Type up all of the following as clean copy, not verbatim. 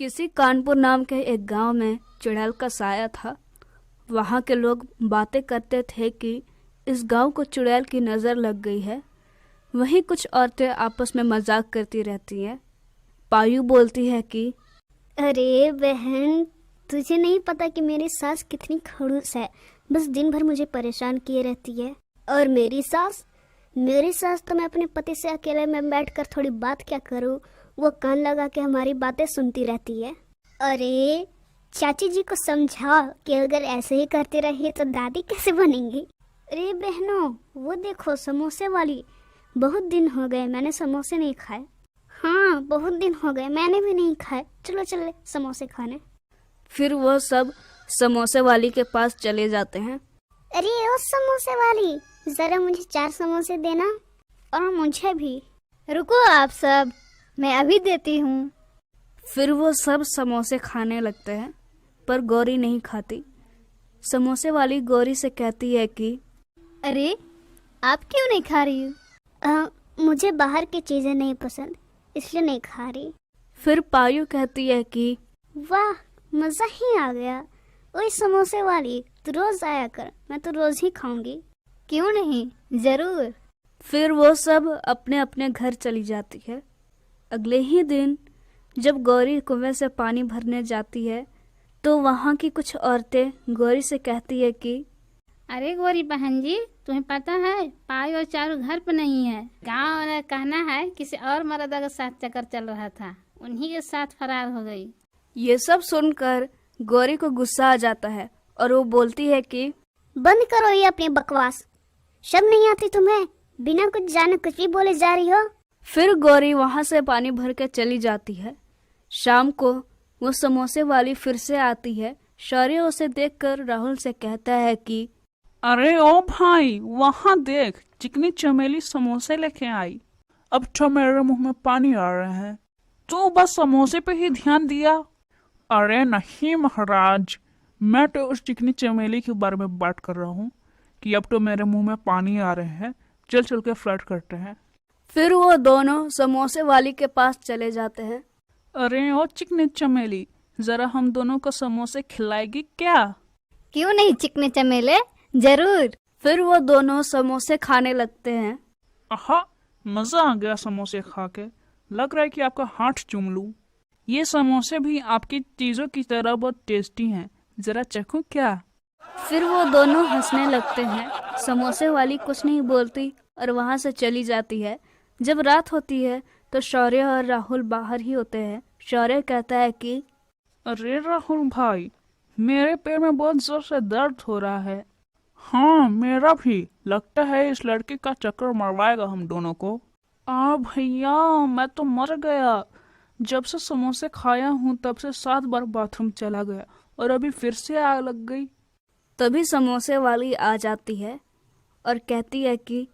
किसी कानपुर नाम के एक गांव में चुड़ैल का साया था। वहां के लोग बातें करते थे कि इस गांव को चुड़ैल की नज़र लग गई है। वहीं कुछ औरतें आपस में मजाक करती रहती हैं। पायु बोलती है कि अरे बहन, तुझे नहीं पता कि मेरी सास कितनी खड़ूस है। बस दिन भर मुझे परेशान किए रहती है। और मेरी सास तो मैं अपने पति से अकेले में बैठकर थोड़ी बात क्या करूं, वो कान लगा के हमारी बातें सुनती रहती है। अरे चाची जी को समझाओ कि अगर ऐसे ही करते रहे तो दादी कैसे बनेंगी। अरे बहनों, वो देखो समोसे वाली। बहुत दिन हो गए मैंने समोसे नहीं खाए। हाँ, बहुत दिन हो गए, मैंने भी नहीं खाए। चलो चले समोसे खाने। फिर वह सब समोसे वाली के पास चले जाते हैं। अरे ओ समोसे वाली, जरा मुझे 4 समोसे देना, और मुझे भी। रुको आप सब, मैं अभी देती हूँ। फिर वो सब समोसे खाने लगते हैं, पर गौरी नहीं खाती। समोसे वाली गौरी से कहती है कि अरे आप क्यों नहीं खा रही हो? मुझे बाहर की चीजें नहीं पसंद, इसलिए नहीं खा रही। फिर पायु कहती है कि वाह, मजा ही आ गया। ओए समोसे वाली, तू रोज आया कर, मैं तो रोज ही खाऊंगी। क्यों नहीं, जरूर। फिर वो सब अपने अपने घर चली जाती है। अगले ही दिन जब गौरी कुएं से पानी भरने जाती है तो वहाँ की कुछ औरतें गौरी से कहती है कि अरे गौरी बहन जी, तुम्हें पता है पाई और चारू घर पे नहीं है। गांव वाला कहना है किसी और मर्द के साथ चक्कर चल रहा था, उन्हीं के साथ फरार हो गई। ये सब सुनकर गौरी को गुस्सा आ जाता है और वो बोलती है कि बंद करो ये अपनी बकवास। शर्म नहीं आती तुम्हें? बिना कुछ जाने कुछ भी बोले जा रही हो। फिर गौरी वहाँ से पानी भर के चली जाती है। शाम को वो समोसे वाली फिर से आती है। शौर्य उसे देखकर राहुल से कहता है कि अरे ओ भाई, वहाँ देख, चिकनी चमेली समोसे लेके आई। अब तो मेरे मुंह में पानी आ रहा है। तू बस समोसे पे ही ध्यान दिया। अरे नहीं महाराज, मैं तो उस चिकनी चमेली के बारे में बात कर रहा हूँ कि अब तो मेरे मुंह में पानी आ रहे हैं। चल चल के फ्लर्ट करते हैं। फिर वो दोनों समोसे वाली के पास चले जाते हैं। अरे ओ चिकनी चमेली, जरा हम दोनों को समोसे खिलाएगी क्या? क्यों नहीं चिकने चमेले, जरूर। फिर वो दोनों समोसे खाने लगते हैं। आहा, मजा आ गया समोसे खा के। लग रहा है कि आपका हाथ चूम लूं। ये समोसे भी आपकी चीजों की तरह बहुत टेस्टी हैं। जरा चखूं क्या? फिर वो दोनों हंसने लगते हैं। समोसे वाली कुछ नहीं बोलती और वहाँ से चली जाती है। जब रात होती है तो शौर्य और राहुल बाहर ही होते हैं। शौर्य कहता है कि अरे राहुल भाई, मेरे पैर में बहुत जोर से दर्द हो रहा है। हाँ, मेरा भी। लगता है इस लड़के का चक्कर मरवाएगा हम दोनों को। भैया, मैं तो मर गया। जब से समोसे खाया हूँ तब से 7 बार बाथरूम चला गया और अभी फिर से आग लग गई। तभी समोसे वाली आ जाती है और कहती है कि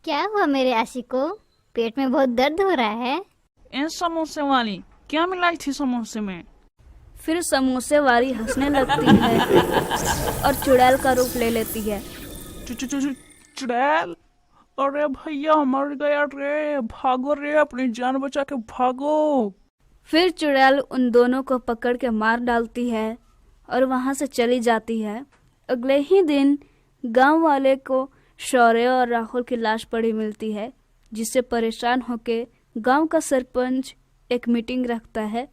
क्या हुआ मेरे आशिक को, पेट में बहुत दर्द हो रहा है? ए समोसे वाली, क्या मिलाई थी समोसे में? फिर समोसे वाली हंसने लगती है और चुड़ैल का रूप ले लेती है। चुड़ैल? अरे भैया, मर गया रे। भागो रे, अपनी जान बचा के भागो। फिर चुड़ैल उन दोनों को पकड़ के मार डालती है और वहां से चली जाती है। अगले ही दिन गांव वाले को शौर्य और राहुल की लाश पड़ी मिलती है, जिससे परेशान होके गांव का सरपंच एक मीटिंग रखता है।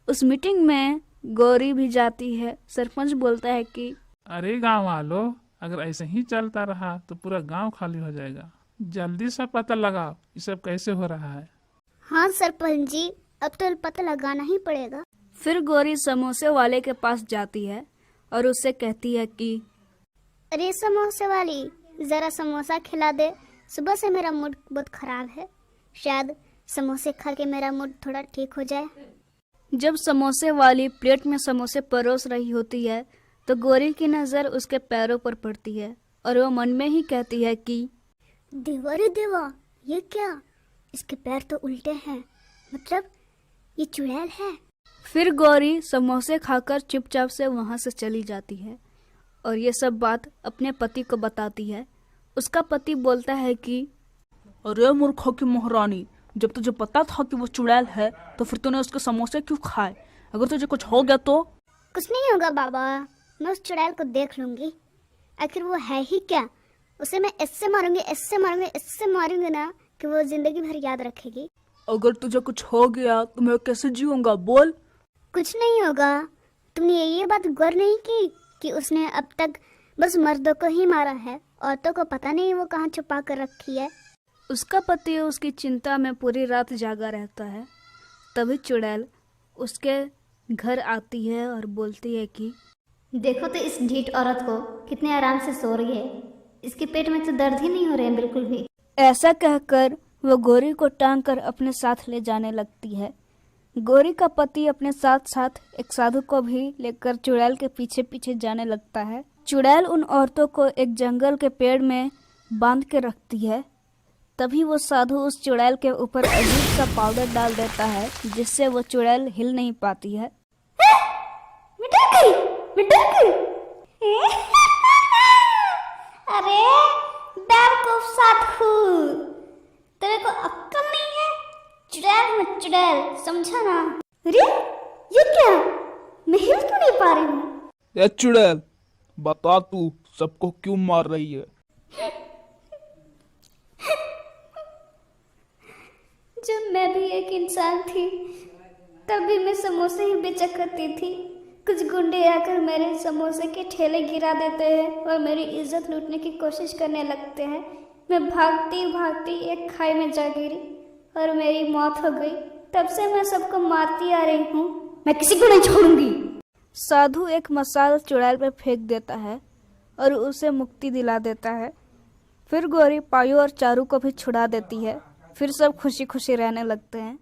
उस मीटिंग में गौरी भी जाती है। सरपंच बोलता है कि अरे गांव वालों, अगर ऐसे ही चलता रहा तो पूरा गांव खाली हो जाएगा। जल्दी से पता लगाओ ये सब कैसे हो रहा है। हाँ सरपंच जी, अब तो पता लगाना ही पड़ेगा। फिर गौरी समोसे वाले के पास जाती है और उससे कहती है कि अरे समोसे वाली, जरा समोसा खिला दे। सुबह से मेरा मूड बहुत खराब है, शायद समोसे खा के मेरा मूड थोड़ा ठीक हो जाए। जब समोसे वाली प्लेट में समोसे परोस रही होती है तो गौरी की नज़र उसके पैरों पर पड़ती है और वो मन में ही कहती है कि देवा रे देवा, ये क्या, इसके पैर तो उल्टे हैं, मतलब ये चुड़ैल है। फिर गौरी समोसे खाकर चुपचाप से वहां से चली जाती है और ये सब बात अपने पति को बताती है। उसका पति बोलता है कि अरे मूर्खों की महारानी, जब तुझे पता था कि वो चुड़ैल है तो फिर तूने उसके समोसे क्यों खाए? अगर तुझे कुछ हो गया तो? कुछ नहीं होगा बाबा, मैं उस चुड़ैल को देख लूंगी। आखिर वो है ही क्या, उसे मैं इससे मारूंगी, इससे मारूंगी, इससे मारूंगी ना कि वो जिंदगी भर याद रखेगी। अगर तुझे कुछ हो गया तो मैं कैसे जीऊंगा, बोल। कुछ नहीं होगा। तुमने ये बात गौर नहीं की कि उसने अब तक बस मर्दों को ही मारा है, औरतों को पता नहीं वो कहाँ छुपा कर रखी है। उसका पति उसकी चिंता में पूरी रात जागा रहता है। तभी चुड़ैल उसके घर आती है और बोलती है कि देखो तो इस ढीठ औरत को, कितने आराम से सो रही है, इसके पेट में तो दर्द ही नहीं हो रहे हैं बिल्कुल भी। ऐसा कहकर वो गोरी को टांग कर अपने साथ ले जाने लगती है। गोरी का पति अपने साथ साथ एक साधु को भी लेकर चुड़ैल के पीछे पीछे जाने लगता है। चुड़ैल उन औरतों को एक जंगल के पेड़ में बांध के रखती है। तभी वो साधु उस चुड़ैल के ऊपर अजीब सा पाउडर डाल देता है, जिससे वो चुड़ैल हिल नहीं पाती है। मैं डर गई, मैं डर गई। अरे बेवकूफ साधु, तेरे को अक्ल नहीं है? चुड़ैल में चुड़ैल, समझा ना? अरे ये क्या, मैं हिल क्यों नहीं पा रही हूँ? ए चुड़ैल, बता तू सबको क्यों मार रही है? जब मैं भी एक इंसान थी तब भी मैं समोसे ही बेचा करती थी। कुछ गुंडे आकर मेरे समोसे के ठेले गिरा देते हैं और मेरी इज्जत लूटने की कोशिश करने लगते हैं। मैं भागती भागती एक खाई में जा गिरी और मेरी मौत हो गई। तब से मैं सबको मारती आ रही हूँ, मैं किसी को नहीं छोड़ूंगी। साधु एक मसाल चुड़ैल पर फेंक देता है और उसे मुक्ति दिला देता है। फिर गोरी पायु और चारू को भी छुड़ा देती है। फिर सब खुशी खुशी रहने लगते हैं।